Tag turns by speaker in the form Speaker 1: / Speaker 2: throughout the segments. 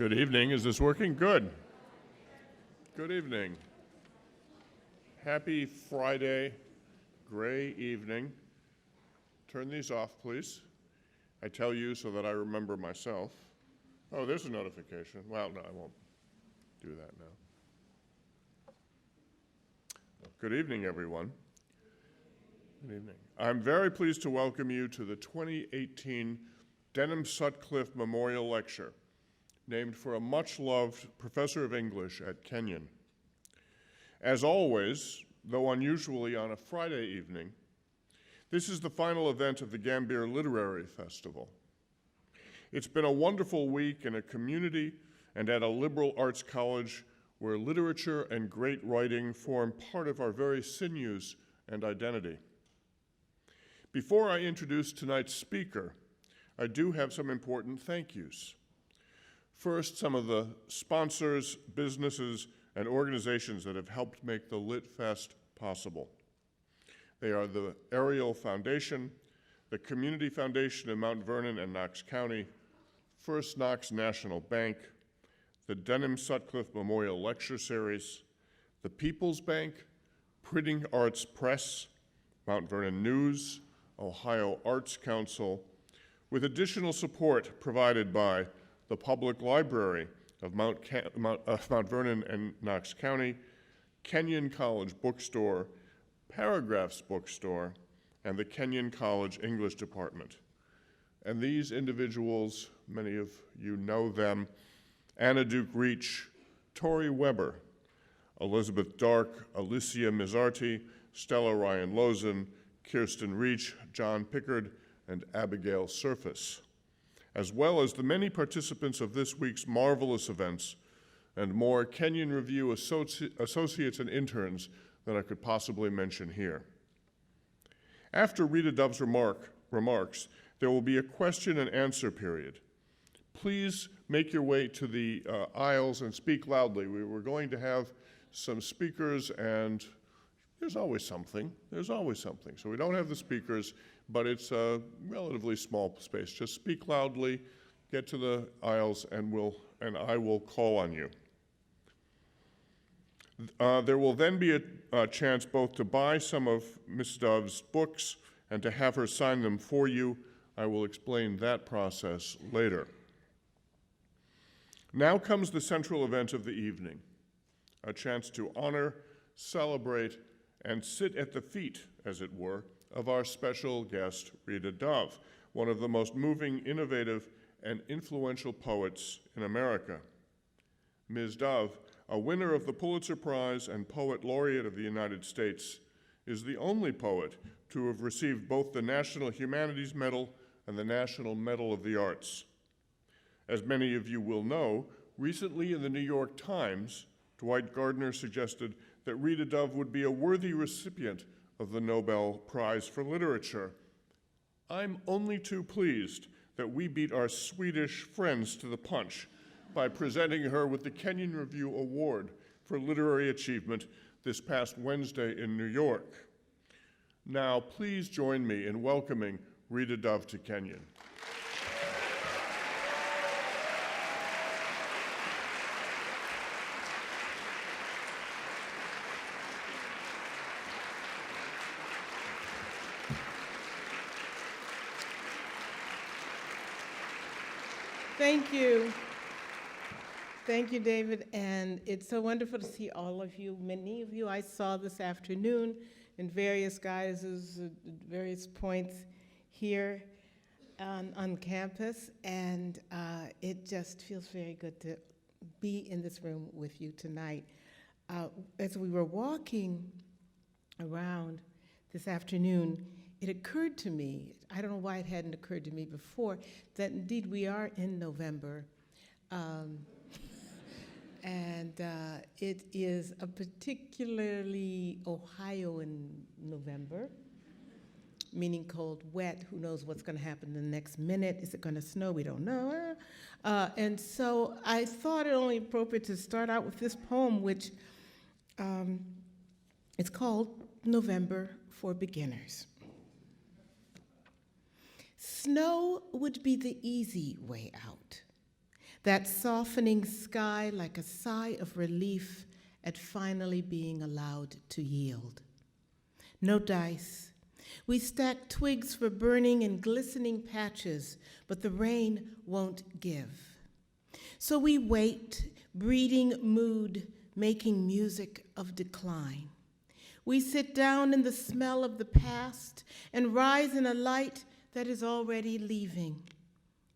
Speaker 1: Good evening. Is this working? Good. Good evening. Happy Friday, gray evening. Turn these off, please. I tell you so that I remember myself. Oh, there's a notification. Well, no, I won't do that now. Good evening, everyone. Good evening. I'm very pleased to welcome you to the 2018 Denham Sutcliffe Memorial Lecture, named for a much-loved professor of English at Kenyon. As always, though unusually on a Friday evening, this is the final event of the Gambier Literary Festival. It's been a wonderful week in a community and at a liberal arts college where literature and great writing form part of our very sinews and identity. Before I introduce tonight's speaker, I do have some important thank yous. First, some of the sponsors, businesses, and organizations that have helped make the Lit Fest possible. They are the Ariel Foundation, the Community Foundation in Mount Vernon and Knox County, First Knox National Bank, the Denham Sutcliffe Memorial Lecture Series, the People's Bank, Printing Arts Press, Mount Vernon News, Ohio Arts Council, with additional support provided by the Public Library of Mount Vernon and Knox County, Kenyon College Bookstore, Paragraphs Bookstore, and the Kenyon College English Department. And these individuals, many of you know them, Anna Duke Reach, Tori Weber, Elizabeth Dark, Alicia Mizzarti, Stella Ryan Lozen, Kirsten Reach, John Pickard, and Abigail Surface, as well as the many participants of this week's marvelous events and more Kenyon Review associates and interns than I could possibly mention here. After Rita Dove's remarks, there will be a question and answer period. Please make your way to the aisles and speak loudly. We're going to have some speakers, and there's always something. So we don't have the speakers, but it's a relatively small space. Just speak loudly, get to the aisles, and I will call on you. There will then be a chance both to buy some of Ms. Dove's books and to have her sign them for you. I will explain that process later. Now comes the central event of the evening, a chance to honor, celebrate, and sit at the feet, as it were, of our special guest, Rita Dove, one of the most moving, innovative, and influential poets in America. Ms. Dove, a winner of the Pulitzer Prize and Poet Laureate of the United States, is the only poet to have received both the National Humanities Medal and the National Medal of the Arts. As many of you will know, recently in the New York Times, Dwight Gardner suggested that Rita Dove would be a worthy recipient of the Nobel Prize for Literature. I'm only too pleased that we beat our Swedish friends to the punch by presenting her with the Kenyon Review Award for Literary Achievement this past Wednesday in New York. Now, please join me in welcoming Rita Dove to Kenyon.
Speaker 2: Thank you. Thank you, David, and it's so wonderful to see all of you. Many of you I saw this afternoon in various guises at various points here on campus, and it just feels very good to be in this room with you tonight. As we were walking around this afternoon, it occurred to me, I don't know why it hadn't occurred to me before, that indeed we are in November. And it is a particularly Ohioan November, meaning cold, wet. Who knows what's going to happen the next minute? Is it going to snow? We don't know. And so I thought it only appropriate to start out with this poem, which it's called November for Beginners. Snow would be the easy way out. that softening sky like a sigh of relief at finally being allowed to yield. No dice. We stack twigs for burning in glistening patches, but the rain won't give. So we wait, breeding mood, making music of decline. We sit down in the smell of the past and rise in a light that is already leaving.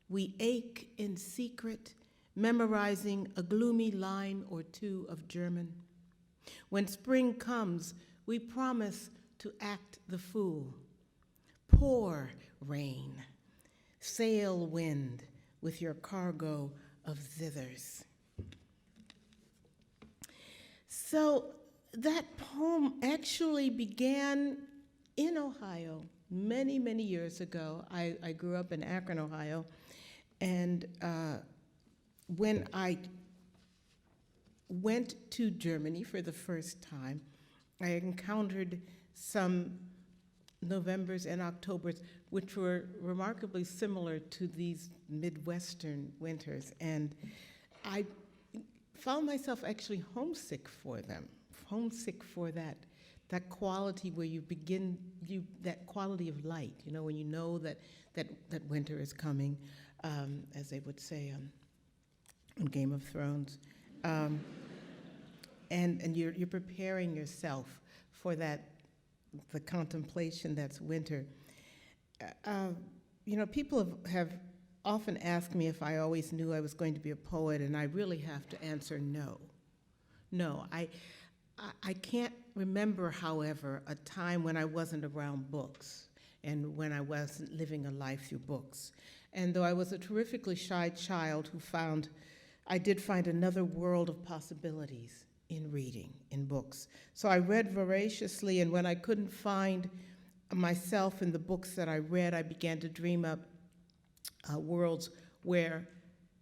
Speaker 2: We ache in secret, memorizing a gloomy line or two of German. When spring comes, we promise to act the fool. Pour, rain. Sail, wind, with your cargo of zithers. So that poem actually began in Ohio many, many years ago. I grew up in Akron, Ohio, and when I went to Germany for the first time, I encountered some Novembers and Octobers which were remarkably similar to these Midwestern winters, and I found myself actually homesick for them, homesick for that quality where you begin, that quality of light, when you know that winter is coming, as they would say on Game of Thrones. And you're preparing yourself for the contemplation that's winter. People have often asked me if I always knew I was going to be a poet, and I really have to answer no. No, I can't remember, however, a time when I wasn't around books and when I wasn't living a life through books. And though I was a terrifically shy child I did find another world of possibilities in reading, in books. So I read voraciously, and when I couldn't find myself in the books that I read, I began to dream up worlds where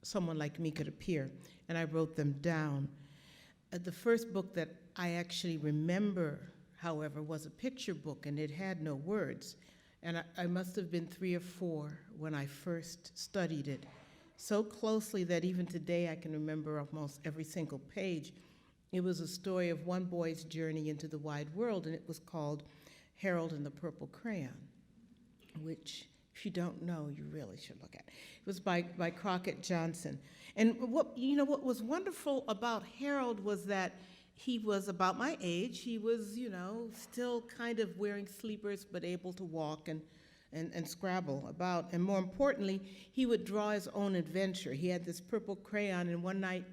Speaker 2: someone like me could appear, and I wrote them down. The first book that I actually remember, however, was a picture book, and it had no words. And I must have been 3 or 4 when I first studied it, so closely that even today I can remember almost every single page. It was a story of one boy's journey into the wide world, and it was called Harold and the Purple Crayon, which, if you don't know, you really should look at. It was by Crockett Johnson. And what was wonderful about Harold was that he was about my age. He was, still kind of wearing sleepers, but able to walk and scrabble about. And more importantly, he would draw his own adventure. He had this purple crayon, and one night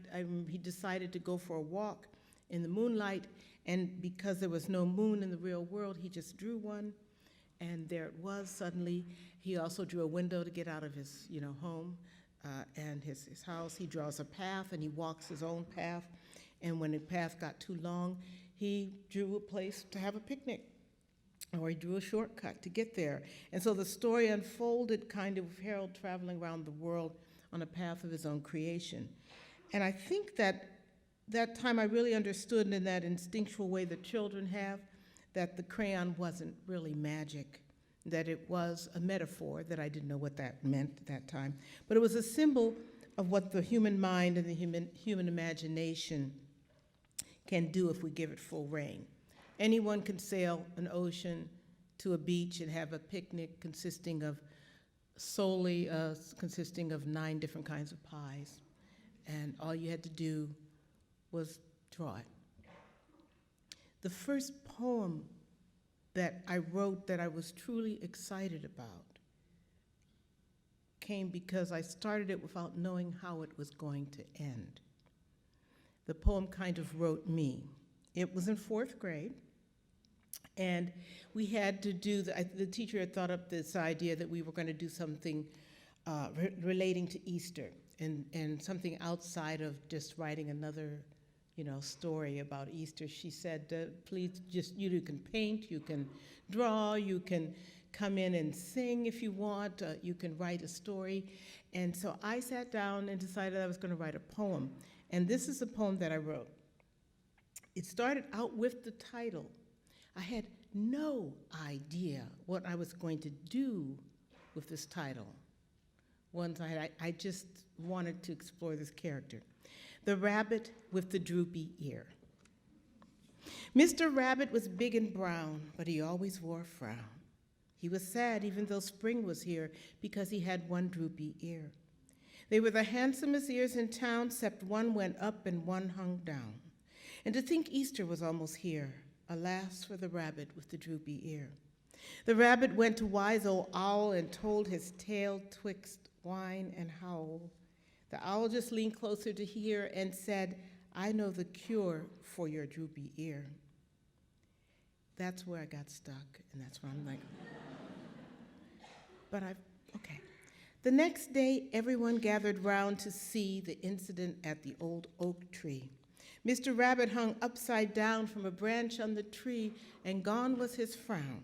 Speaker 2: he decided to go for a walk in the moonlight, and because there was no moon in the real world, he just drew one, and there it was suddenly. He also drew a window to get out of his home and his house. He draws a path, and he walks his own path, and when the path got too long, he drew a place to have a picnic, or he drew a shortcut to get there. And so the story unfolded kind of with Harold traveling around the world on a path of his own creation. And I think that time I really understood in that instinctual way that children have, that the crayon wasn't really magic, that it was a metaphor, that I didn't know what that meant at that time. But it was a symbol of what the human mind and the human imagination can do if we give it full rein. Anyone can sail an ocean to a beach and have a picnic consisting of 9 different kinds of pies. And all you had to do was draw it. The first poem that I wrote that I was truly excited about came because I started it without knowing how it was going to end. The poem kind of wrote me. It was in 4th grade, and we had to do, the teacher had thought up this idea that we were going to do something relating to Easter, and something outside of just writing another story about Easter. She said, please, you can paint, you can draw, you can come in and sing if you want, you can write a story. And so I sat down and decided I was going to write a poem. And this is the poem that I wrote. It started out with the title. I had no idea what I was going to do with this title. ones I just wanted to explore this character. The rabbit with the droopy ear. Mr. Rabbit was big and brown, but he always wore a frown. He was sad even though spring was here because he had one droopy ear. They were the handsomest ears in town, except one went up and one hung down. And to think Easter was almost here, alas for the rabbit with the droopy ear. The rabbit went to wise old owl and told his tale twixt whine and howl. The owl just leaned closer to hear and said, I know the cure for your droopy ear. That's where I got stuck, and that's where I'm like, okay. The next day, everyone gathered round to see the incident at the old oak tree. Mr. Rabbit hung upside down from a branch on the tree, and gone was his frown.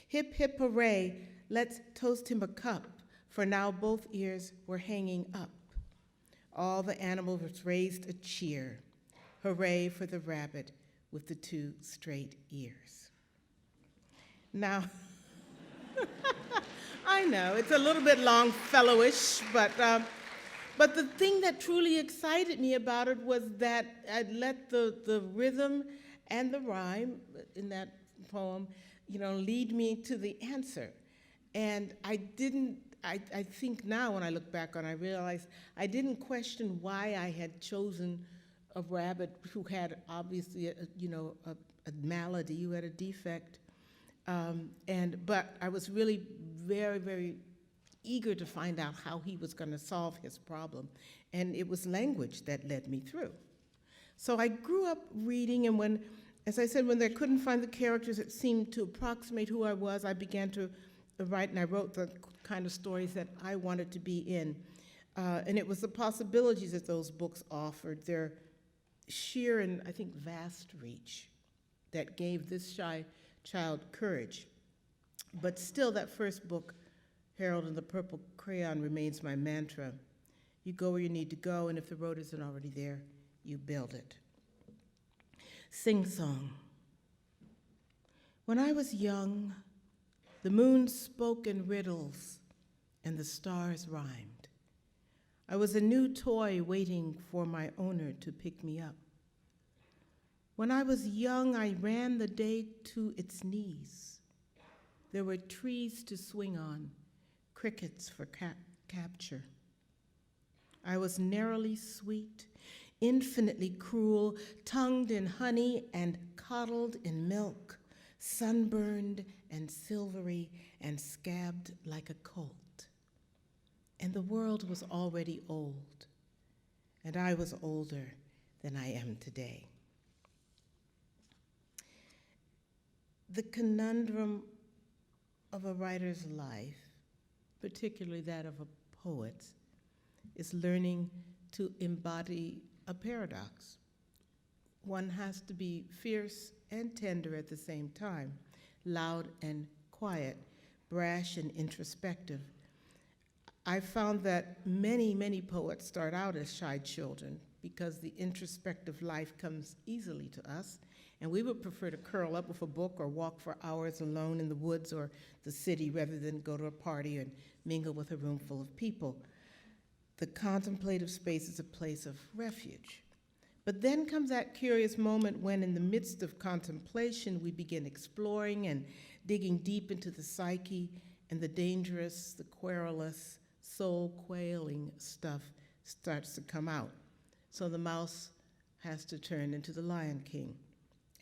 Speaker 2: Hip, hip, hooray, let's toast him a cup, for now both ears were hanging up. All the animals raised a cheer. Hooray for the rabbit with the two straight ears. Now, I know, it's a little bit Longfellowish, but the thing that truly excited me about it was that I'd let the rhythm and the rhyme in that poem, lead me to the answer. And I think now when I look back on it, I realize I didn't question why I had chosen a rabbit who had obviously a malady, who had a defect. But I was really very, very eager to find out how he was going to solve his problem. And it was language that led me through. So I grew up reading, and as I said, when I couldn't find the characters that seemed to approximate who I was, I began to write, and I wrote the kind of stories that I wanted to be in. And it was the possibilities that those books offered, their sheer and, I think, vast reach that gave this shy child courage. But still, that first book, Harold and the Purple Crayon, remains my mantra. You go where you need to go, and if the road isn't already there, you build it. Sing-song. When I was young, the moon spoke in riddles, and the stars rhymed. I was a new toy waiting for my owner to pick me up. When I was young, I ran the day to its knees. There were trees to swing on, crickets for capture. I was narrowly sweet, infinitely cruel, tongued in honey and coddled in milk, sunburned and silvery and scabbed like a colt. And the world was already old, and I was older than I am today. The conundrum of a writer's life, particularly that of a poet's, is learning to embody a paradox. One has to be fierce and tender at the same time, loud and quiet, brash and introspective. I found that many, many poets start out as shy children because the introspective life comes easily to us, and we would prefer to curl up with a book or walk for hours alone in the woods or the city rather than go to a party and mingle with a room full of people. The contemplative space is a place of refuge. But then comes that curious moment when, in the midst of contemplation, we begin exploring and digging deep into the psyche, and the dangerous, the querulous, soul-quailing stuff starts to come out. So the mouse has to turn into the Lion King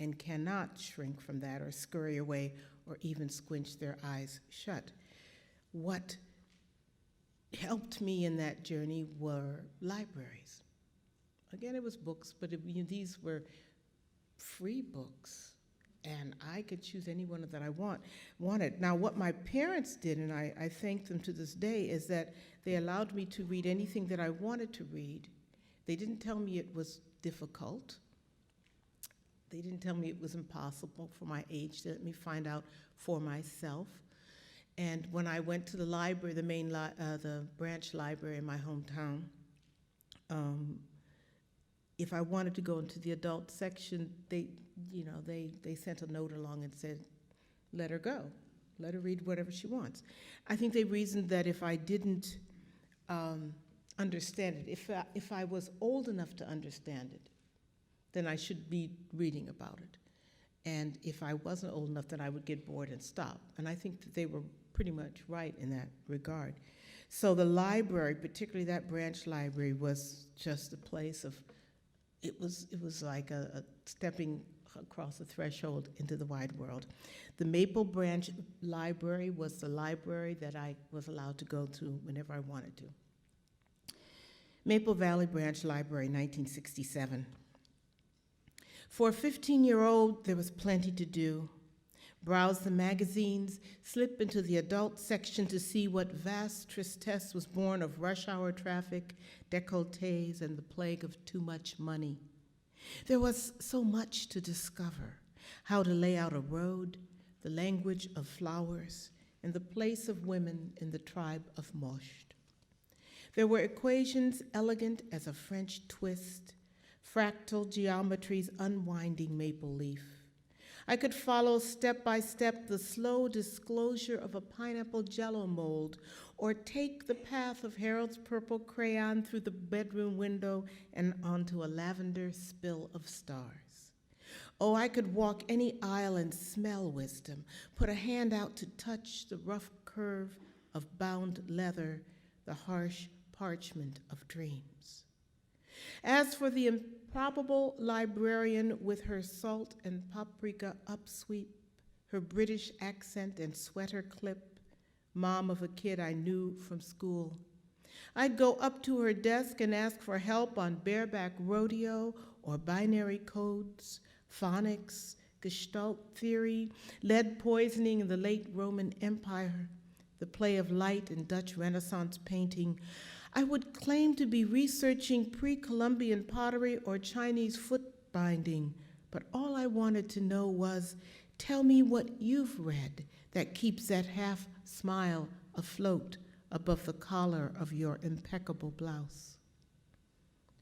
Speaker 2: and cannot shrink from that or scurry away or even squinch their eyes shut. What helped me in that journey were libraries. Again, it was books, but these were free books, and I could choose any one that I wanted. Now, what my parents did, and I thank them to this day, is that they allowed me to read anything that I wanted to read. They didn't tell me it was difficult. They didn't tell me it was impossible for my age. They let me find out for myself. And when I went to the library, the branch library in my hometown, if I wanted to go into the adult section, they sent a note along and said, let her go. Let her read whatever she wants. I think they reasoned that if I didn't understand it. If I was old enough to understand it, then I should be reading about it. And if I wasn't old enough, then I would get bored and stop. And I think that they were pretty much right in that regard. So the library, particularly that branch library, was just a place of, it was like a stepping across the threshold into the wide world. The Maple Branch Library was the library that I was allowed to go to whenever I wanted to. Maple Valley Branch Library, 1967. For a 15-year-old, there was plenty to do. Browse the magazines, slip into the adult section to see what vast tristesse was born of rush hour traffic, décolletés, and the plague of too much money. There was so much to discover: how to lay out a road, the language of flowers, and the place of women in the tribe of Mosht. There were equations elegant as a French twist, fractal geometry's unwinding maple leaf. I could follow step by step the slow disclosure of a pineapple jello mold, or take the path of Harold's purple crayon through the bedroom window and onto a lavender spill of stars. Oh, I could walk any aisle and smell wisdom, put a hand out to touch the rough curve of bound leather, the harsh parchment of dreams. As for the improbable librarian with her salt and paprika upsweep, her British accent and sweater clip, mom of a kid I knew from school, I'd go up to her desk and ask for help on bareback rodeo or binary codes, phonics, Gestalt theory, lead poisoning in the late Roman Empire, the play of light in Dutch Renaissance painting. I would claim to be researching pre-Columbian pottery or Chinese foot binding, but all I wanted to know was, tell me what you've read that keeps that half smile afloat above the collar of your impeccable blouse.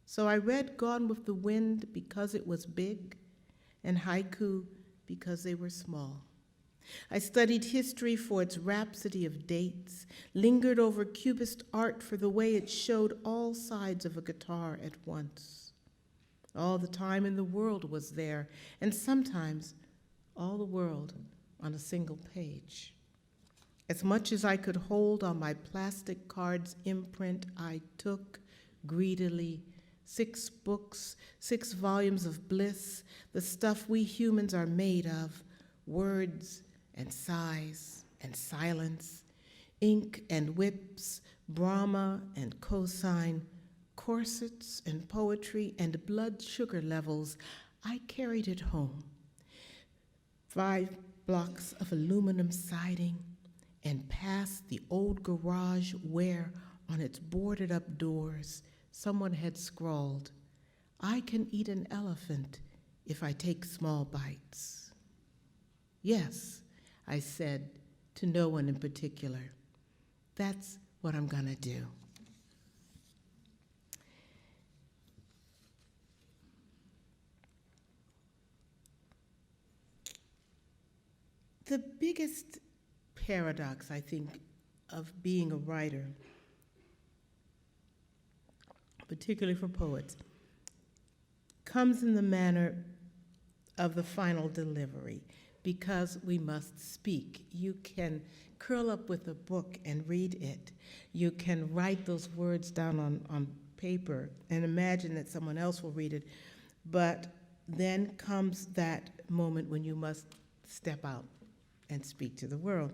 Speaker 2: So I read Gone with the Wind because it was big, and haiku because they were small. I studied history for its rhapsody of dates, lingered over Cubist art for the way it showed all sides of a guitar at once. All the time in the world was there, and sometimes all the world on a single page. As much as I could hold on my plastic card's imprint, I took greedily 6 books, 6 volumes of bliss, the stuff we humans are made of, words and sighs and silence, ink and whips, Brahma and cosine, corsets and poetry and blood sugar levels. I carried it home. 5 blocks of aluminum siding and past the old garage where, on its boarded up doors, someone had scrawled, "I can eat an elephant if I take small bites." Yes, I said to no one in particular, that's what I'm gonna do. The biggest paradox, I think, of being a writer, particularly for poets, comes in the manner of the final delivery, because we must speak. You can curl up with a book and read it. You can write those words down on paper and imagine that someone else will read it, but then comes that moment when you must step out and speak to the world.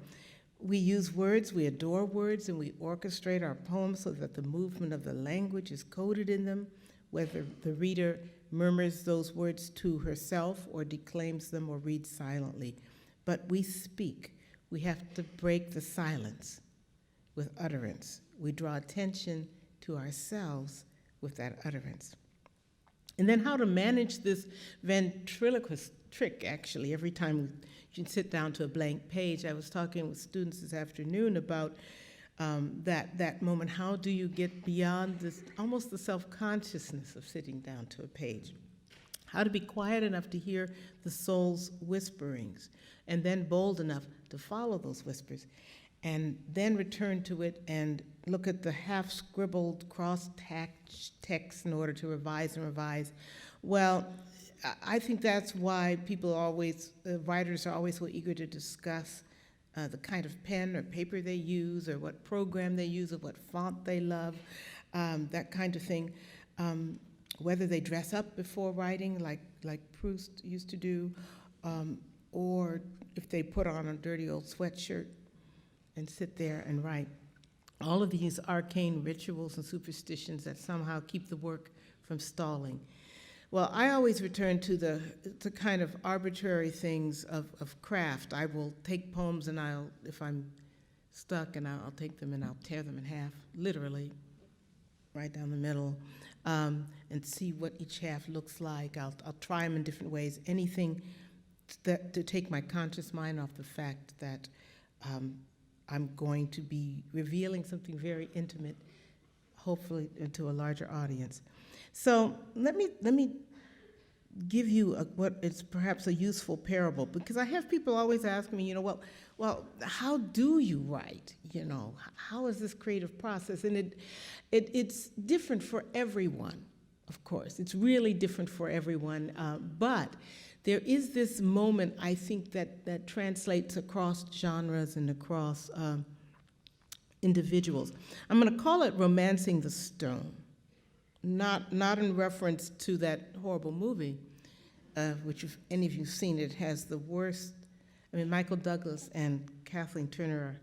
Speaker 2: We use words, we adore words, and we orchestrate our poems so that the movement of the language is coded in them, whether the reader murmurs those words to herself or declaims them or reads silently. But we speak. We have to break the silence with utterance. We draw attention to ourselves with that utterance. And then how to manage this ventriloquist trick, actually, every time you sit down to a blank page. I was talking with students this afternoon about that moment. How do you get beyond this, almost the self-consciousness of sitting down to a page? How to be quiet enough to hear the soul's whisperings, and then bold enough to follow those whispers. and then return to it and look at the half-scribbled cross-text in order to revise and revise. Well, I think that's why writers are always so eager to discuss the kind of pen or paper they use, or what program they use, or what font they love, that kind of thing. Whether they dress up before writing, like Prose used to do, or if they put on a dirty old sweatshirt and sit there and write. All of these arcane rituals and superstitions that somehow keep the work from stalling. Well, I always return to the kind of arbitrary things of craft. I will take poems and if I'm stuck, and I'll take them and I'll tear them in half, literally, right down the middle, and see what each half looks like. I'll try them in different ways. Anything to take my conscious mind off the fact that I'm going to be revealing something very intimate, hopefully to a larger audience. So let me give you what is perhaps a useful parable, because I have people always ask me, well, how do you write? How is this creative process? And it's different for everyone, of course. It's really different for everyone, but there is this moment, I think, that translates across genres and across individuals. I'm going to call it romancing the stone. Not in reference to that horrible movie, which if any of you have seen, it has the worst. Michael Douglas and Kathleen Turner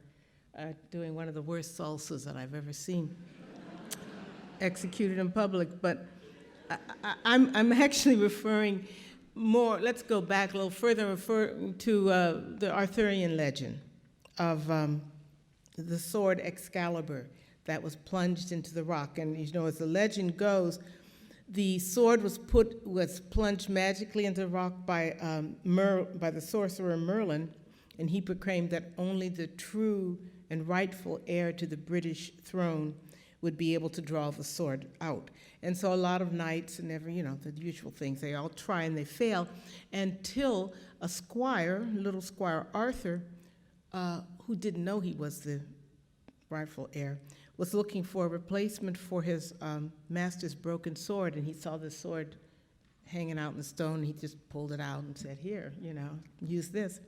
Speaker 2: are doing one of the worst salsas that I've ever seen executed in public. But I'm actually referring more. Let's go back a little further, referring to the Arthurian legend of the sword Excalibur that was plunged into the rock. And as the legend goes, the sword was plunged magically into the rock by the sorcerer Merlin, and he proclaimed that only the true and rightful heir to the British throne would be able to draw the sword out. And so a lot of knights and the usual things, they all try and they fail, until a squire, little Squire Arthur, who didn't know he was the rightful heir, was looking for a replacement for his master's broken sword, and he saw the sword hanging out in the stone, and he just pulled it out and said, here, use this,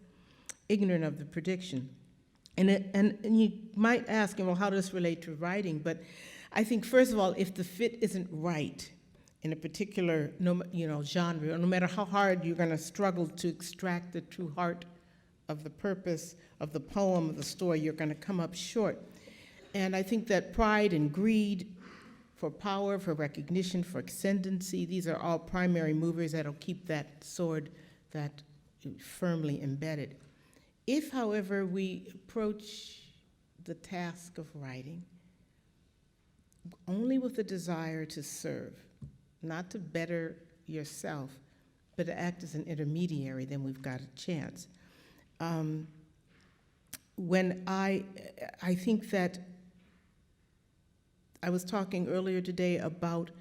Speaker 2: ignorant of the prediction. And you might ask him, well, how does this relate to writing? But I think, first of all, if the fit isn't right in a particular genre, no matter how hard you're going to struggle to extract the true heart of the purpose of the poem, of the story, you're going to come up short. And I think that pride and greed for power, for recognition, for ascendancy, these are all primary movers that'll keep that sword that firmly embedded. If, however, we approach the task of writing only with the desire to serve, not to better yourself, but to act as an intermediary, then we've got a chance. When I think that I was talking earlier today about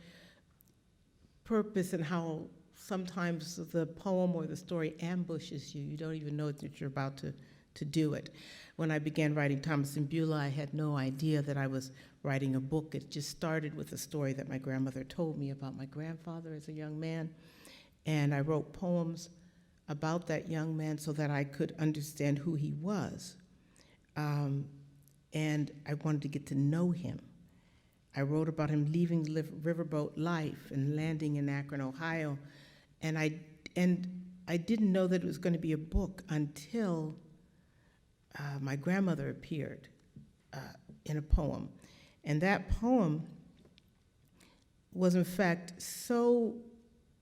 Speaker 2: purpose and how sometimes the poem or the story ambushes you. You don't even know that you're about to do it. When I began writing Thomas and Beulah, I had no idea that I was writing a book. It just started with a story that my grandmother told me about my grandfather as a young man. And I wrote poems about that young man so that I could understand who he was. And I wanted to get to know him. I wrote about him leaving the riverboat life and landing in Akron, Ohio. And I didn't know that it was going to be a book until my grandmother appeared in a poem. And that poem was, in fact, so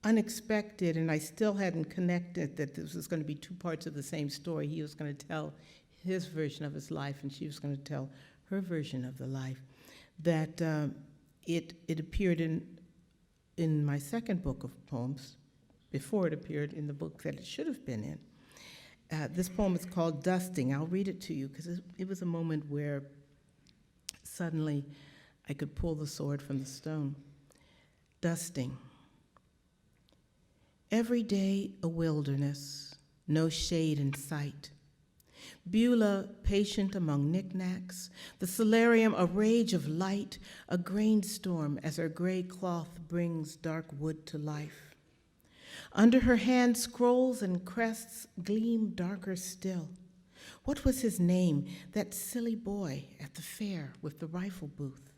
Speaker 2: unexpected, and I still hadn't connected that this was going to be two parts of the same story. He was going to tell his version of his life, and she was going to tell her version of the life, that it appeared in my second book of poems, before it appeared in the book that it should have been in. This poem is called Dusting. I'll read it to you, because it was a moment where suddenly I could pull the sword from the stone. Dusting. Every day a wilderness, no shade in sight. Beulah, patient among knickknacks, the solarium a rage of light, a grain storm as her gray cloth brings dark wood to life. Under her hand, scrolls and crests gleam darker still. What was his name, that silly boy at the fair with the rifle booth?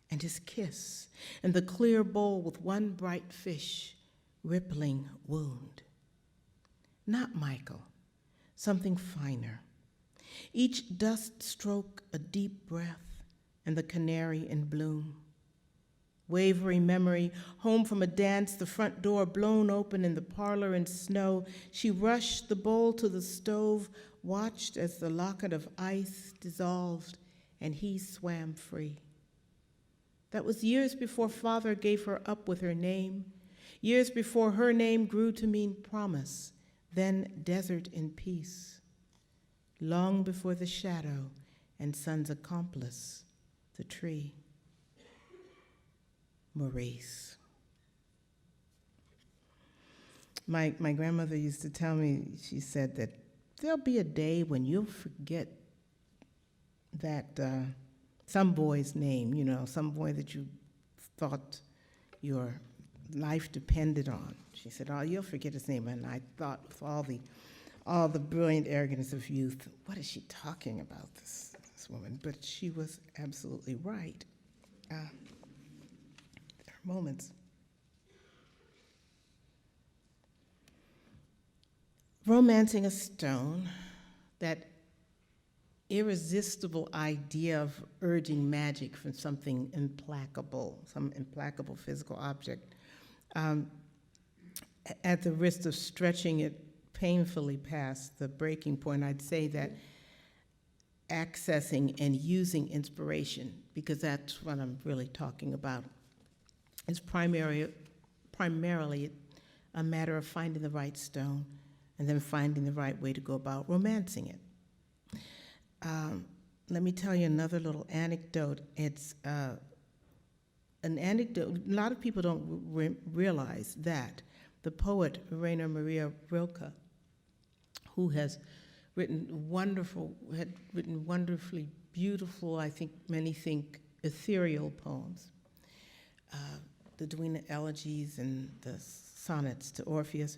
Speaker 2: And his kiss, and the clear bowl with one bright fish, rippling wound. Not Michael, something finer. Each dust stroke a deep breath, and the canary in bloom. Wavering memory, home from a dance, the front door blown open in the parlor in snow. She rushed the bowl to the stove, watched as the locket of ice dissolved, and he swam free. That was years before Father gave her up with her name, years before her name grew to mean promise, then desert in peace, long before the shadow and sun's accomplice, the tree. Maurice. My grandmother used to tell me, she said that there'll be a day when you'll forget that some boy's name, you know, some boy that you thought your life depended on. She said, oh, you'll forget his name. And I thought with all the brilliant arrogance of youth, what is she talking about, this woman? But she was absolutely right. There are moments. Romancing a Stone, that irresistible idea of urging magic from something implacable, some implacable physical object, at the risk of stretching it painfully past the breaking point, I'd say that accessing and using inspiration, because that's what I'm really talking about, is primarily a matter of finding the right stone and then finding the right way to go about romancing it. Let me tell you another little anecdote. It's an anecdote. A lot of people don't realize that the poet Rainer Maria Rilke, who has written wonderfully beautiful, I think many think ethereal poems, the Duina Elegies and the sonnets to Orpheus.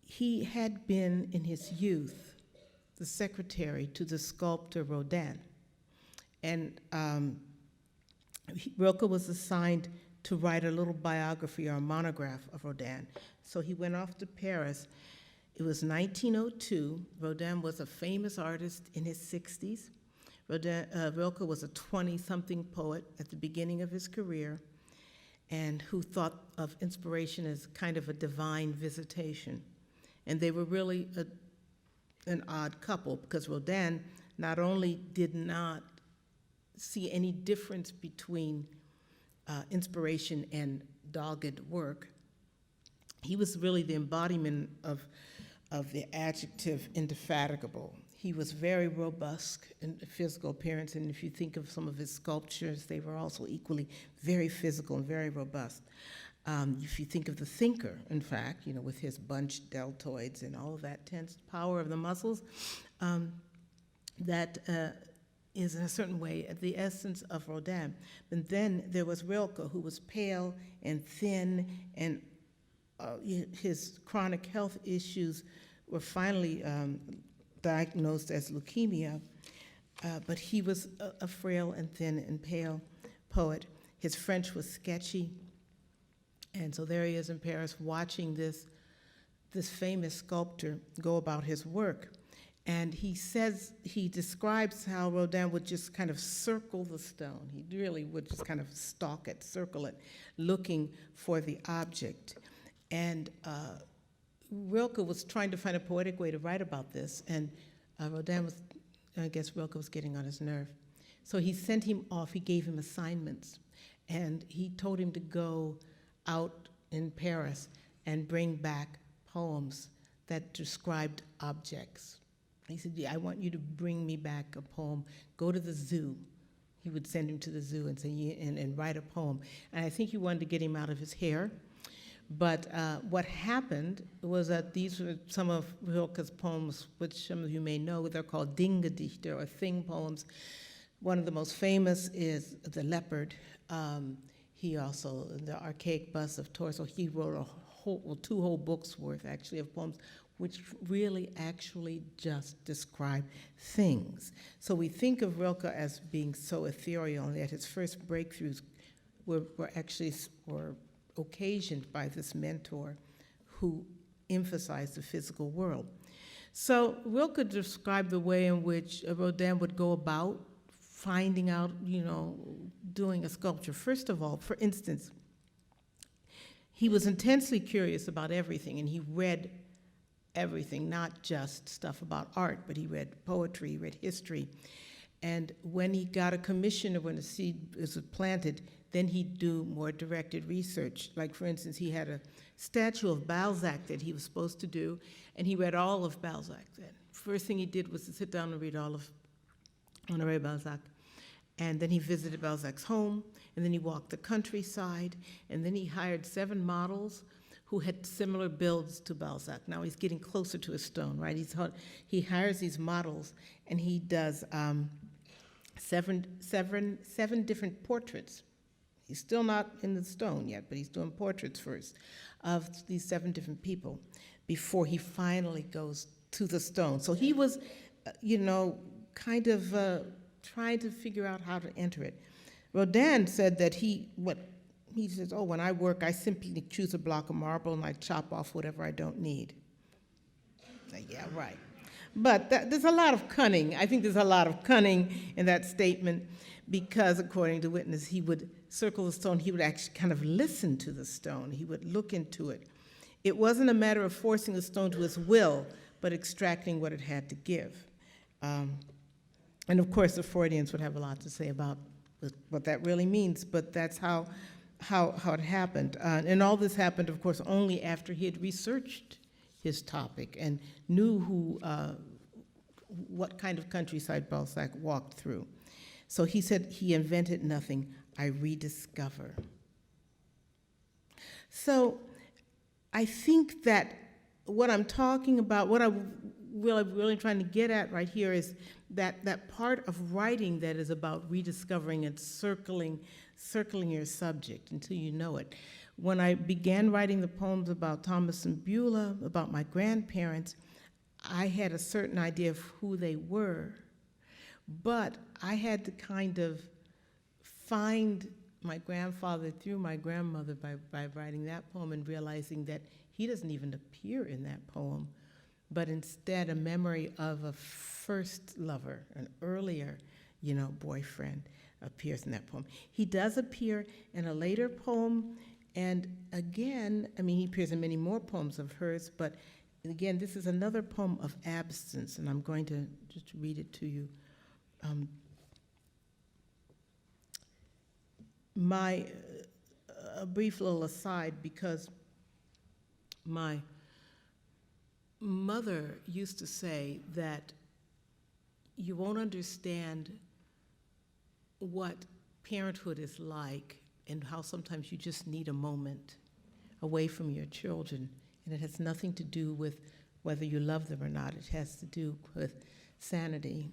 Speaker 2: He had been in his youth the secretary to the sculptor Rodin. And Rilke was assigned to write a little biography or a monograph of Rodin. So he went off to Paris. It was 1902. Rodin was a famous artist in his 60s. Rilke was a 20-something poet at the beginning of his career, and who thought of inspiration as kind of a divine visitation. And they were really an odd couple, because Rodin not only did not see any difference between inspiration and dogged work, he was really the embodiment of the adjective indefatigable. He was very robust in physical appearance, and if you think of some of his sculptures, they were also equally very physical and very robust. If you think of the thinker, in fact, you know, with his bunched deltoids and all of that tense power of the muscles, that is in a certain way the essence of Rodin. And then there was Rilke, who was pale and thin, and his chronic health issues were finally diagnosed as leukemia, but he was a frail and thin and pale poet. His French was sketchy. And so there he is in Paris watching this famous sculptor go about his work. And he describes how Rodin would just kind of circle the stone. He really would just kind of stalk it, circle it, looking for the object. And Rilke was trying to find a poetic way to write about this, and Rodin was, I guess Rilke was getting on his nerve. So he sent him off, he gave him assignments, and he told him to go out in Paris and bring back poems that described objects. He said, yeah, I want you to bring me back a poem. Go to the zoo. He would send him to the zoo and say, and write a poem. And I think he wanted to get him out of his hair, But what happened was that these were some of Rilke's poems, which some of you may know. They're called Dingedichte, or thing poems. One of the most famous is The Leopard. He also, The Archaic Bust of Torso, he wrote a whole, well, 2 whole books worth, actually, of poems, which really actually just describe things. So we think of Rilke as being so ethereal, and yet his first breakthroughs were occasioned by this mentor who emphasized the physical world. So Rilke described the way in which Rodin would go about finding out, doing a sculpture. First of all, for instance, he was intensely curious about everything, and he read everything, not just stuff about art, but he read poetry, he read history. And when he got a commission, or when a seed was planted, then he'd do more directed research. Like, for instance, he had a statue of Balzac that he was supposed to do, and he read all of Balzac then. First thing he did was to sit down and read all of Honoré Balzac. And then he visited Balzac's home, and then he walked the countryside, and then he hired 7 models who had similar builds to Balzac. Now he's getting closer to a stone, right? He hires these models, and he does seven different portraits. He's still not in the stone yet, but he's doing portraits first of these 7 different people before he finally goes to the stone. So he was, kind of trying to figure out how to enter it. Rodin said that he says, when I work, I simply choose a block of marble and I chop off whatever I don't need. Yeah, right. But there's a lot of cunning. I think there's a lot of cunning in that statement, because according to witness, he would circle the stone, he would actually kind of listen to the stone. He would look into it. It wasn't a matter of forcing the stone to his will, but extracting what it had to give. And of course, the Freudians would have a lot to say about what that really means, but that's how it happened. And all this happened, of course, only after he had researched his topic and knew what kind of countryside Balzac walked through. So he said, he invented nothing, I rediscover. So I think that what I'm talking about, what I'm really trying to get at right here is that part of writing that is about rediscovering and circling your subject until you know it. When I began writing the poems about Thomas and Beulah, about my grandparents, I had a certain idea of who they were, but I had to kind of find my grandfather through my grandmother by writing that poem and realizing that he doesn't even appear in that poem, but instead a memory of a first lover, an earlier, boyfriend appears in that poem. He does appear in a later poem, and again, he appears in many more poems of hers, but again, this is another poem of absence, and I'm going to just read it to you. A brief little aside, because my mother used to say that you won't understand what parenthood is like and how sometimes you just need a moment away from your children. And it has nothing to do with whether you love them or not. It has to do with sanity.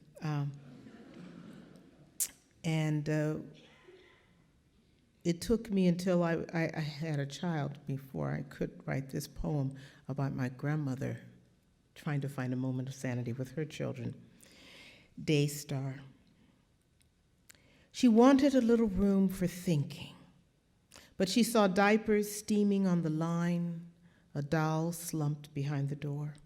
Speaker 2: It took me until I had a child before I could write this poem about my grandmother trying to find a moment of sanity with her children. Day Star. She wanted a little room for thinking, but she saw diapers steaming on the line, a doll slumped behind the door.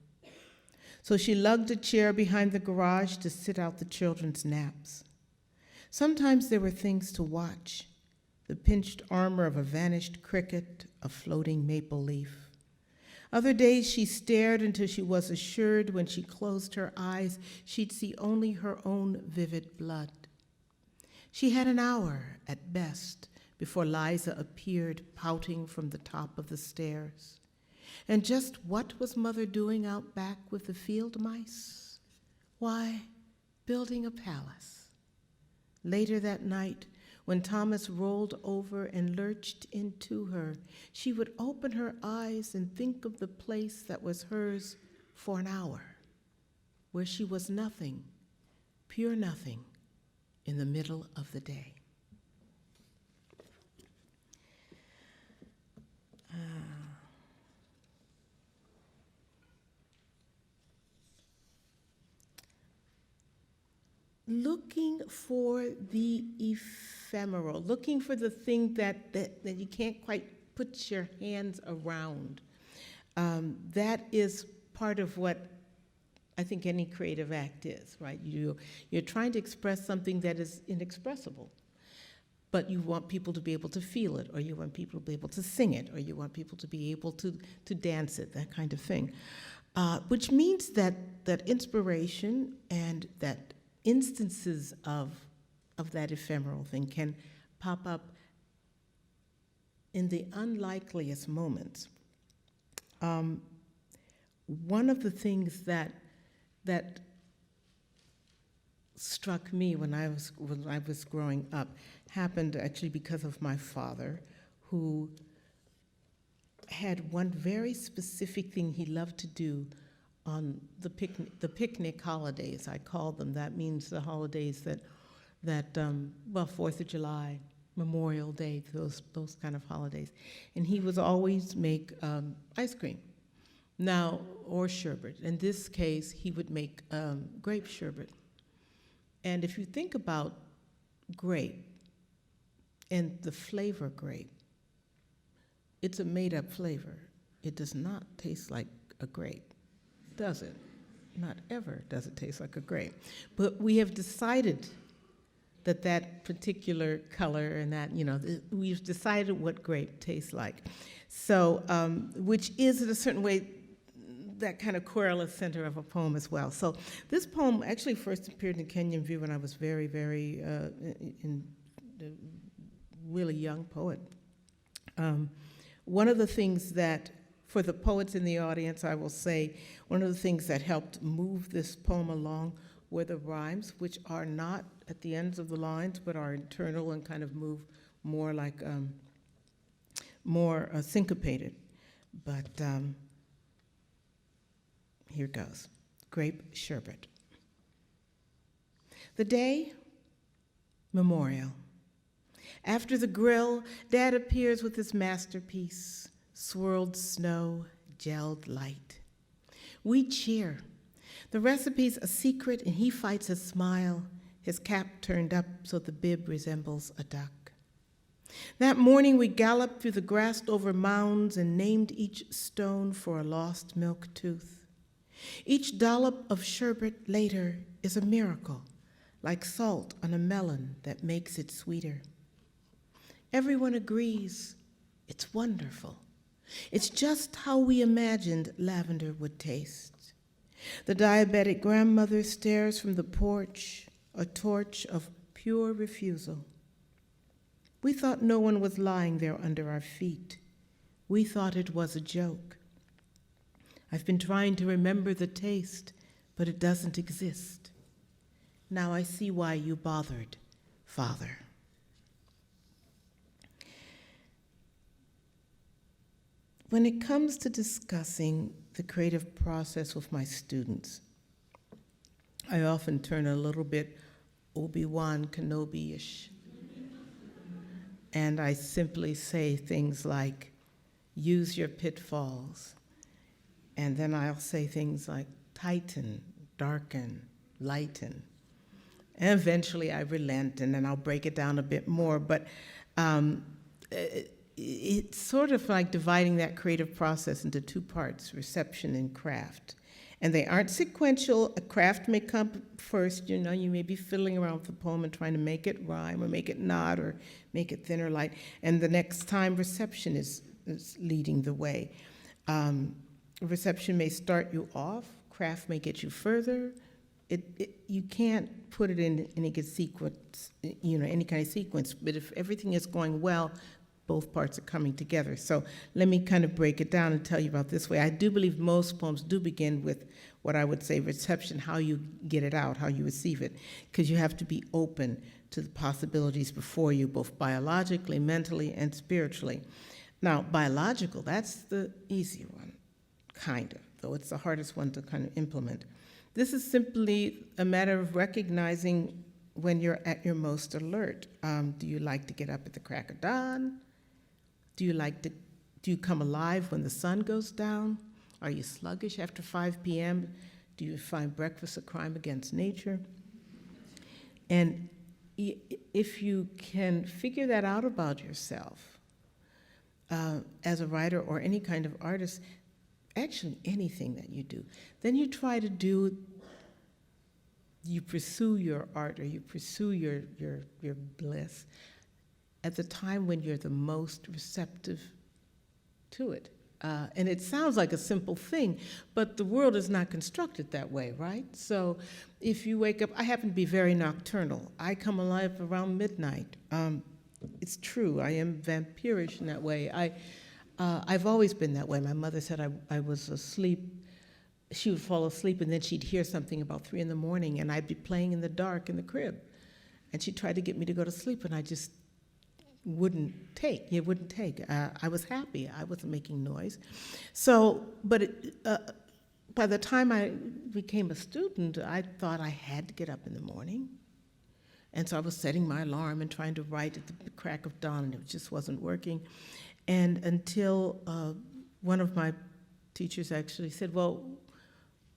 Speaker 2: So she lugged a chair behind the garage to sit out the children's naps. Sometimes there were things to watch, the pinched armor of a vanished cricket, a floating maple leaf. Other days she stared until she was assured when she closed her eyes she'd see only her own vivid blood. She had an hour at best before Liza appeared pouting from the top of the stairs. And just what was Mother doing out back with the field mice? Why, building a palace. Later that night, When Thomas rolled over and lurched into her, she would open her eyes and think of the place that was hers for an hour, where she was nothing, pure nothing, in the middle of the day. Looking for the ephemeral, looking for the thing that you can't quite put your hands around. That is part of what I think any creative act is, right? You're trying to express something that is inexpressible, but you want people to be able to feel it, or you want people to be able to sing it, or you want people to be able to dance it, that kind of thing. Which means that inspiration and that instances of that ephemeral thing can pop up in the unlikeliest moments. One of the things that struck me when I was growing up happened actually because of my father, who had one very specific thing he loved to do on the picnic holidays, I call them. That means the holidays that 4th of July, Memorial Day, those kind of holidays. And he would always make ice cream, now, or sherbet. In this case, he would make grape sherbet. And if you think about grape and the flavor grape, it's a made-up flavor. It does not taste like a grape, does it? Not ever does it taste like a grape. But we have decided that particular color and that, we've decided what grape tastes like. So, which is in a certain way that kind of querulous center of a poem as well. So this poem actually first appeared in Kenyon Review when I was very, very really young poet. One of the things that, for the poets in the audience, I will say, one of the things that helped move this poem along were the rhymes, which are not at the ends of the lines, but are internal and kind of move more like, more syncopated. But here goes. Grape Sherbet. The day, memorial. After the grill, Dad appears with his masterpiece, swirled snow, gelled light. We cheer. The recipe's a secret, and he fights a smile, his cap turned up so the bib resembles a duck. That morning we galloped through the grassed-over mounds and named each stone for a lost milk tooth. Each dollop of sherbet later is a miracle, like salt on a melon that makes it sweeter. Everyone agrees it's wonderful. It's just how we imagined lavender would taste. The diabetic grandmother stares from the porch, a torch of pure refusal. We thought no one was lying there under our feet. We thought it was a joke. I've been trying to remember the taste, but it doesn't exist. Now I see why you bothered, Father. When it comes to discussing the creative process with my students, I often turn a little bit Obi-Wan Kenobi-ish. And I simply say things like, use your pitfalls. And then I'll say things like, tighten, darken, lighten. And eventually I relent, and then I'll break it down a bit more. But it's sort of like dividing that creative process into two parts, reception and craft. And they aren't sequential. A craft may come first, you may be fiddling around with the poem and trying to make it rhyme or make it nod or make it thin or light. And the next time, reception is leading the way. Reception may start you off. Craft may get you further. You can't put it in any sequence, any kind of sequence. But if everything is going well, both parts are coming together. So let me kind of break it down and tell you about this way. I do believe most poems do begin with what I would say reception, how you get it out, how you receive it, because you have to be open to the possibilities before you, both biologically, mentally, and spiritually. Now, biological, that's the easy one, kind of, though it's the hardest one to kind of implement. This is simply a matter of recognizing when you're at your most alert. Do you like to get up at the crack of dawn? Do you come alive when the sun goes down? Are you sluggish after 5 p.m.? Do you find breakfast a crime against nature? And if you can figure that out about yourself, as a writer or any kind of artist, actually anything that you do, then you try to do, you pursue your art or you pursue your bliss at the time when you're the most receptive to it. And it sounds like a simple thing, but the world is not constructed that way, right? So if you wake up, I happen to be very nocturnal. I come alive around midnight. It's true, I am vampirish in that way. I've always been that way. My mother said I was asleep. She would fall asleep and then she'd hear something about 3 in the morning and I'd be playing in the dark in the crib. And she tried to get me to go to sleep and I just wouldn't take. It wouldn't take. I was happy. I wasn't making noise. So, but by the time I became a student, I thought I had to get up in the morning. And so I was setting my alarm and trying to write at the crack of dawn, and it just wasn't working. And until one of my teachers actually said, well,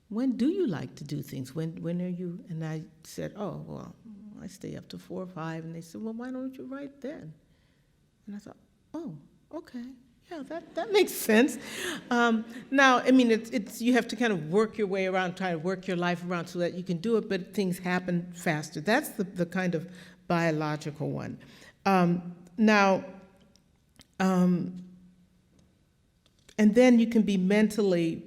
Speaker 2: when do you like to do things? When are you? And I said, oh, well, I stay up to 4 or 5. And they said, well, why don't you write then? And I thought, oh, okay. Yeah, that makes sense. Now, I mean, it's you have to kind of work your way around, try to work your life around so that you can do it, but things happen faster. That's the kind of biological one. And then you can be mentally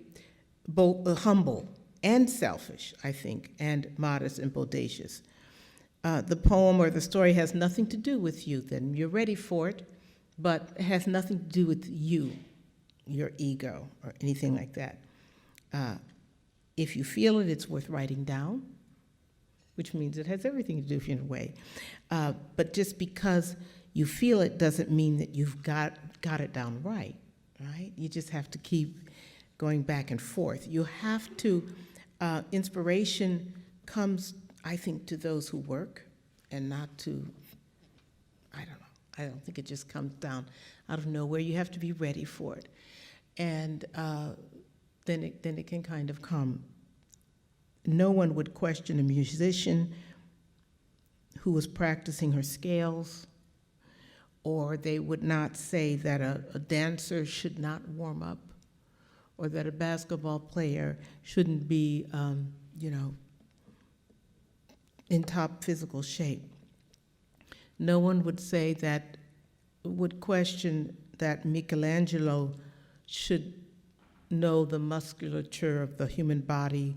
Speaker 2: both humble and selfish, I think, and modest and bodacious. The poem or the story has nothing to do with you, then you're ready for it, but it has nothing to do with you, your ego, or anything like that. If you feel it, it's worth writing down, which means it has everything to do with you in a way. But just because you feel it doesn't mean that you've got it down right? You just have to keep going back and forth. You have to, inspiration comes, I think, to those who work and not to, I don't know. I don't think it just comes down out of nowhere. You have to be ready for it. And then it can kind of come. No one would question a musician who was practicing her scales, or they would not say that a dancer should not warm up, or that a basketball player shouldn't be, in top physical shape. No one would question that Michelangelo should know the musculature of the human body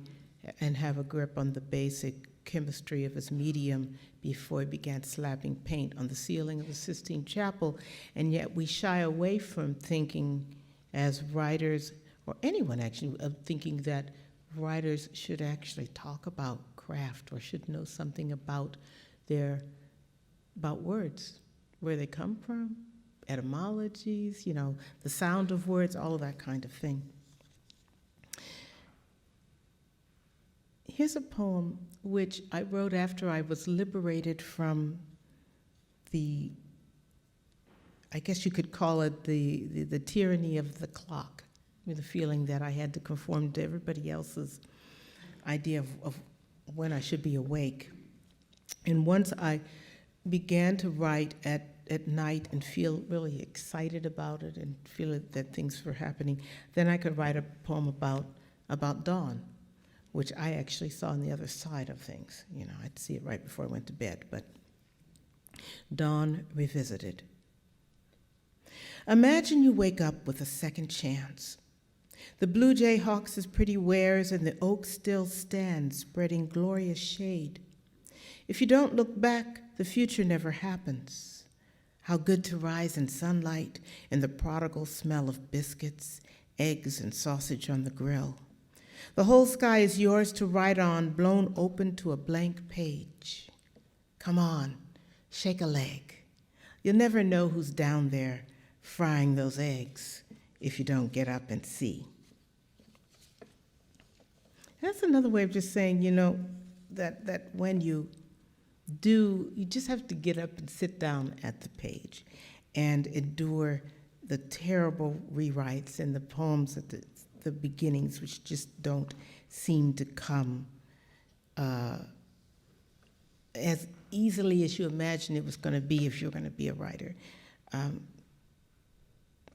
Speaker 2: and have a grip on the basic chemistry of his medium before he began slapping paint on the ceiling of the Sistine Chapel. And yet we shy away from thinking as writers, or anyone actually, of thinking that writers should actually talk about craft or should know something about words, where they come from, etymologies, the sound of words, all of that kind of thing. Here's a poem which I wrote after I was liberated from the, I guess you could call it the tyranny of the clock, with the feeling that I had to conform to everybody else's idea of when I should be awake. And once I began to write at night and feel really excited about it and feel that things were happening, then I could write a poem about dawn, which I actually saw on the other side of things. I'd see it right before I went to bed, but Dawn Revisited. Imagine you wake up with a second chance. The blue jay hawks his pretty wares and the oak still stands, spreading glorious shade. If you don't look back, the future never happens. How good to rise in sunlight and the prodigal smell of biscuits, eggs, and sausage on the grill. The whole sky is yours to write on, blown open to a blank page. Come on, shake a leg. You'll never know who's down there frying those eggs if you don't get up and see. That's another way of just saying, that when you just have to get up and sit down at the page and endure the terrible rewrites and the poems at the beginnings, which just don't seem to come as easily as you imagine it was going to be if you're going to be a writer.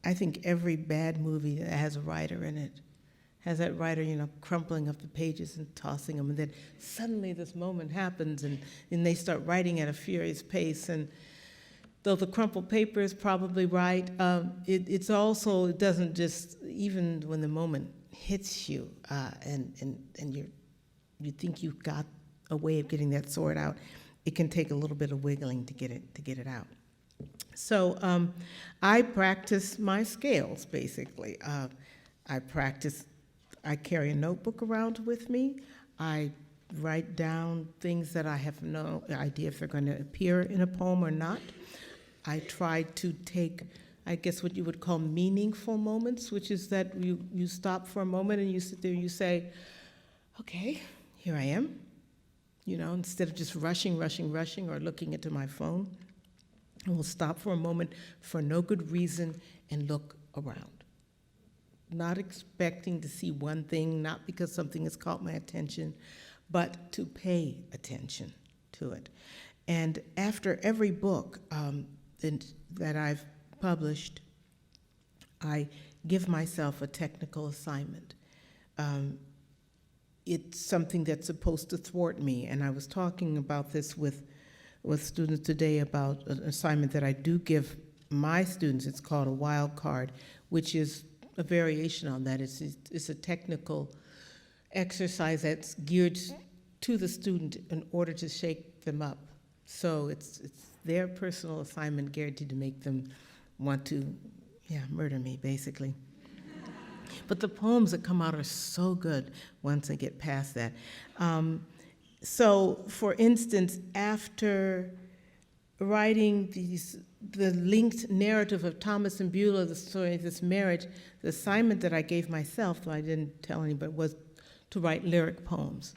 Speaker 2: I think every bad movie that has a writer in it has that writer, crumpling up the pages and tossing them, and then suddenly this moment happens, and they start writing at a furious pace. And though the crumpled paper is probably right, it doesn't just, even when the moment hits you, and you think you've got a way of getting that sword out, it can take a little bit of wiggling to get it out. So I practice my scales, basically. I carry a notebook around with me. I write down things that I have no idea if they're going to appear in a poem or not. I try to take, I guess, what you would call meaningful moments, which is that you stop for a moment and you sit there and you say, okay, here I am. Instead of just rushing or looking into my phone, I will stop for a moment for no good reason and look around. Not expecting to see one thing, not because something has caught my attention, but to pay attention to it. And after every book that I've published, I give myself a technical assignment. It's something that's supposed to thwart me, and I was talking about this with students today about an assignment that I do give my students. It's called a wild card, which is a variation on that. It's a technical exercise that's geared to the student in order to shake them up. So it's their personal assignment guaranteed to make them want to, murder me, basically. But the poems that come out are so good once I get past that. So, for instance, after writing the linked narrative of Thomas and Beulah, the story of this marriage, the assignment that I gave myself, though I didn't tell anybody, was to write lyric poems.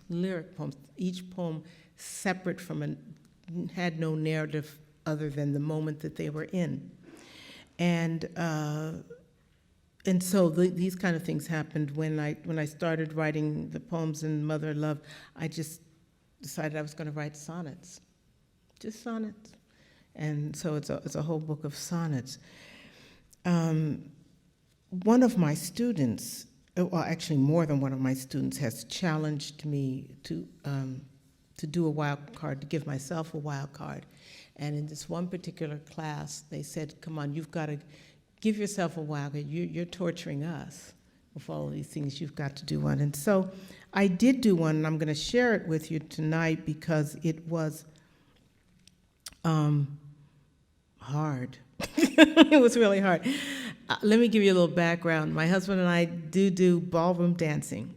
Speaker 2: Each poem separate from had no narrative other than the moment that they were in. And so these kind of things happened when I started writing the poems in Mother Love. I just decided I was going to write sonnets, just sonnets. And so it's a whole book of sonnets. One of my students, well, actually more than one of my students, has challenged me to do a wild card, to give myself a wild card. And in this one particular class, they said, come on, you've got to give yourself a wild card. You're torturing us with all of these things. You've got to do one. And so I did do one, and I'm going to share it with you tonight because it was hard. It was really hard. Let me give you a little background. My husband and I do ballroom dancing.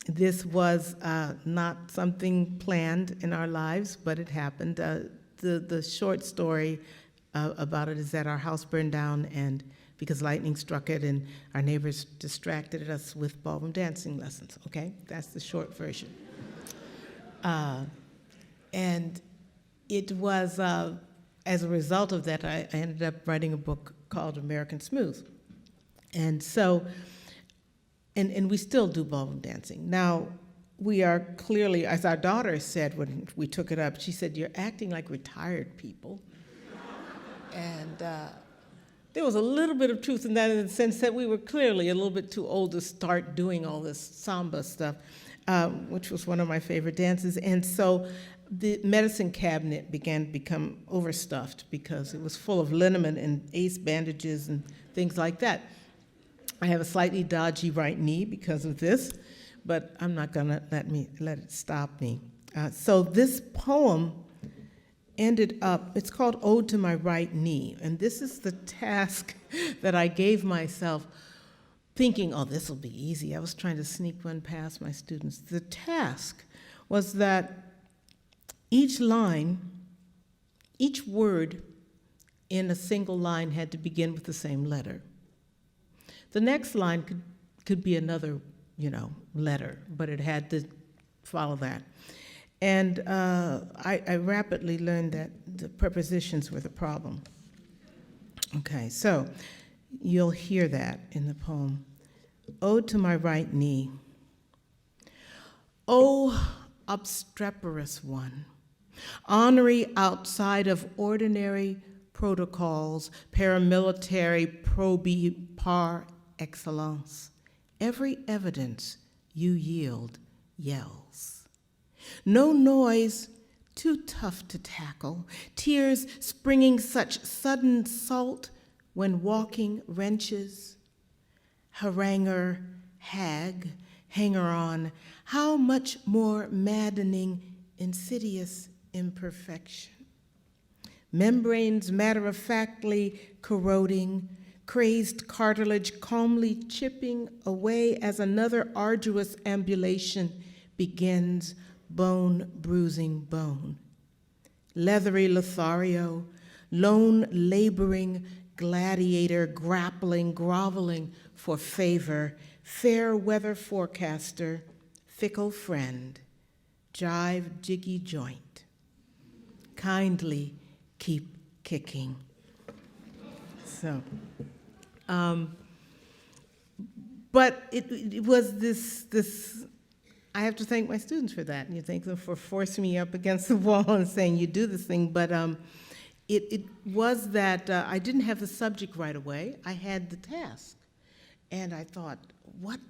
Speaker 2: This was not something planned in our lives, but it happened. The short story about it is that our house burned down, and because lightning struck it, and our neighbors distracted us with ballroom dancing lessons. Okay, that's the short version. And it was as a result of that, I ended up writing a book called American Smooth. And so, and we still do ballroom dancing. Now, we are clearly, as our daughter said when we took it up, she said, "You're acting like retired people." And there was a little bit of truth in that, in the sense that we were clearly a little bit too old to start doing all this samba stuff, which was one of my favorite dances. And so the medicine cabinet began to become overstuffed because it was full of liniment and ace bandages and things like that. I have a slightly dodgy right knee because of this, but I'm not going to let it stop me. So this poem ended up, it's called Ode to My Right Knee, and this is the task that I gave myself, thinking, oh, this will be easy. I was trying to sneak one past my students. The task was that each line each word in a single line had to begin with the same letter. The next line could be another, letter, but it had to follow that. And I rapidly learned that the prepositions were the problem. Okay, so you'll hear that in the poem. Ode to my right knee. O obstreperous one, ornery outside of ordinary protocols, paramilitary probe par excellence. Every evidence you yield yells. No noise too tough to tackle, tears springing such sudden salt when walking wrenches. Haranguer, hag, hanger-on, how much more maddening, insidious imperfection. Membranes matter-of-factly corroding, crazed cartilage calmly chipping away as another arduous ambulation begins, bone bruising bone. Leathery Lothario, lone laboring gladiator grappling, groveling for favor, fair weather forecaster, fickle friend, jive jiggy joint. Kindly keep kicking. So, but it was this, I have to thank my students for that, and you thank them for forcing me up against the wall and saying, you do this thing, but it was that I didn't have the subject right away. I had the task. And I thought, what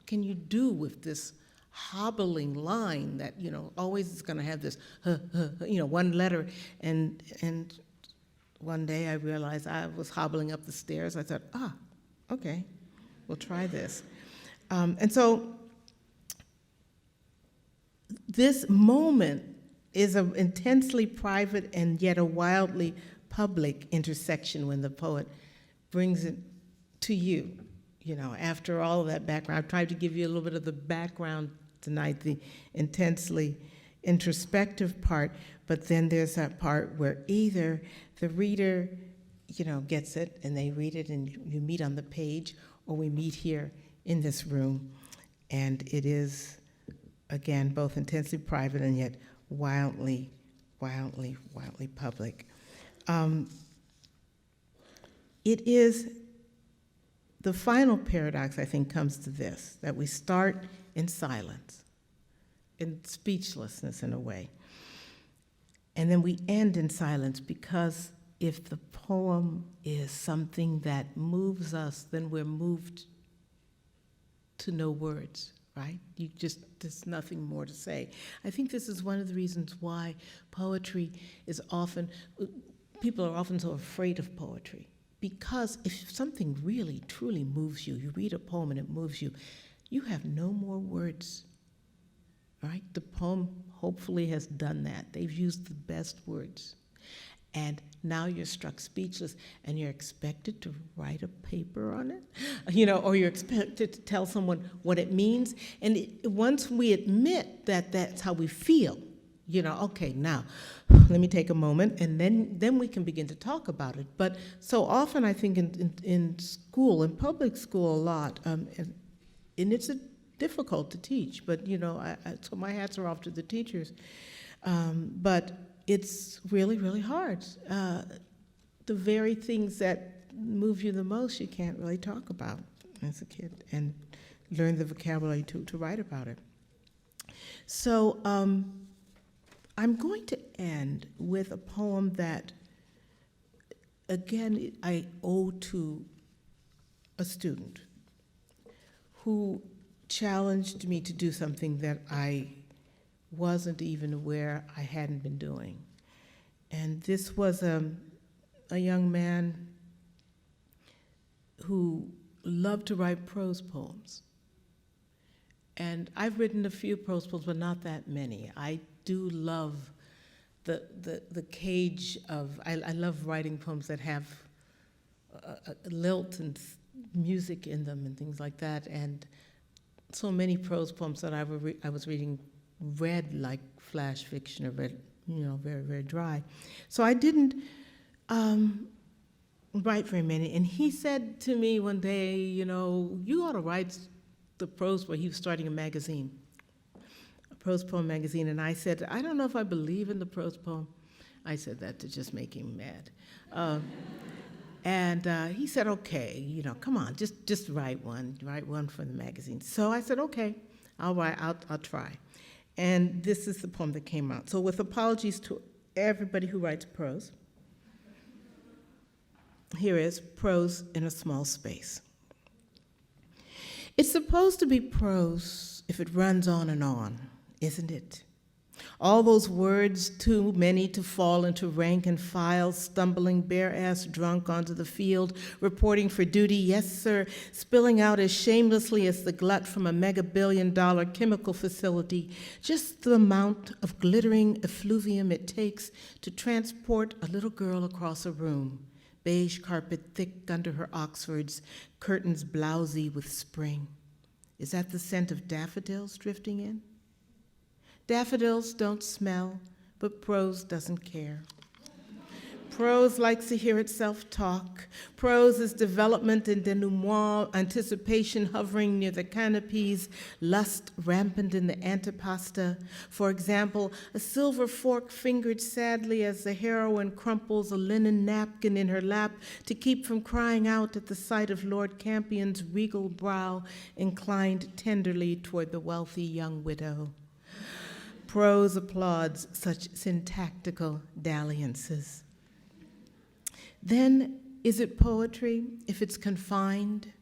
Speaker 2: can you do with this hobbling line that, always is going to have this, one letter. And one day I realized I was hobbling up the stairs. I thought, okay, we'll try this. And so this moment is an intensely private and yet a wildly public intersection when the poet brings it to you. After all of that background, I've tried to give you a little bit of the background tonight, the intensely introspective part, but then there's that part where either the reader, gets it and they read it and you meet on the page, or we meet here in this room, and it is, again, both intensely private and yet wildly public. It is the final paradox, I think, comes to this, that we start in silence, in speechlessness in a way, and then we end in silence, because if the poem is something that moves us, then we're moved to no words, right? There's nothing more to say. I think this is one of the reasons why poetry is often, people are often so afraid of poetry. Because if something really, truly moves you, you read a poem and it moves you, you have no more words, right? The poem hopefully has done that. They've used the best words. And now you're struck speechless, and you're expected to write a paper on it, or you're expected to tell someone what it means. And once we admit that that's how we feel, okay, now, let me take a moment, and then we can begin to talk about it. But so often, I think in school, in public school a lot, and it's difficult to teach, but, so my hats are off to the teachers. But it's really, really hard. The very things that move you the most, you can't really talk about as a kid and learn the vocabulary to write about it. So I'm going to end with a poem that, again, I owe to a student who challenged me to do something that I wasn't even aware I hadn't been doing. And this was a young man who loved to write prose poems. And I've written a few prose poems, but not that many. I do love the cage of, I love writing poems that have a lilt and music in them and things like that. And so many prose poems that I was reading read like flash fiction or read very, very dry. So I didn't write very many. And he said to me one day, you ought to write the prose poem. He was starting a magazine, a prose poem magazine. And I said, I don't know if I believe in the prose poem. I said that to just make him mad. And he said, okay, come on, just write one for the magazine. So I said, okay, I'll try. And this is the poem that came out. So with apologies to everybody who writes prose, here is Prose in a Small Space. It's supposed to be prose if it runs on and on, isn't it? All those words, too many to fall into rank and file, stumbling bare-ass drunk onto the field, reporting for duty, yes, sir, spilling out as shamelessly as the glut from a mega-billion-dollar chemical facility, just the amount of glittering effluvium it takes to transport a little girl across a room, beige carpet thick under her Oxfords, curtains blousy with spring. Is that the scent of daffodils drifting in? Daffodils don't smell, but prose doesn't care. Prose likes to hear itself talk. Prose is development and denouement, anticipation hovering near the canopies, lust rampant in the antipasta. For example, a silver fork fingered sadly as the heroine crumples a linen napkin in her lap to keep from crying out at the sight of Lord Campion's regal brow inclined tenderly toward the wealthy young widow. Prose applauds such syntactical dalliances. Then, is it poetry if it's confined?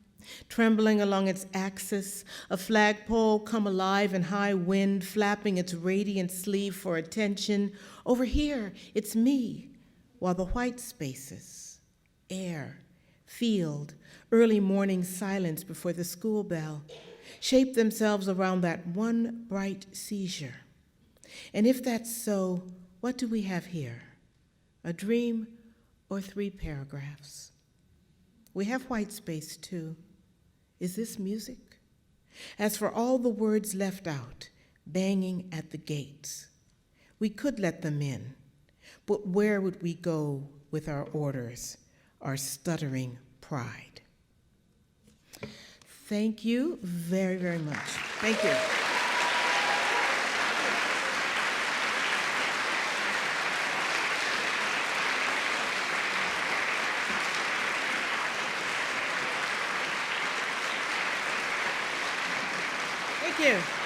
Speaker 2: Trembling along its axis, a flagpole come alive in high wind, flapping its radiant sleeve for attention. Over here, it's me, while the white spaces, air, field, early morning silence before the school bell, shape themselves around that one bright seizure. And if that's so, what do we have here? A dream or 3 paragraphs? We have white space too. Is this music? As for all the words left out, banging at the gates, we could let them in, but where would we go with our orders, our stuttering pride? Thank you very, very much. Thank you. Thank you.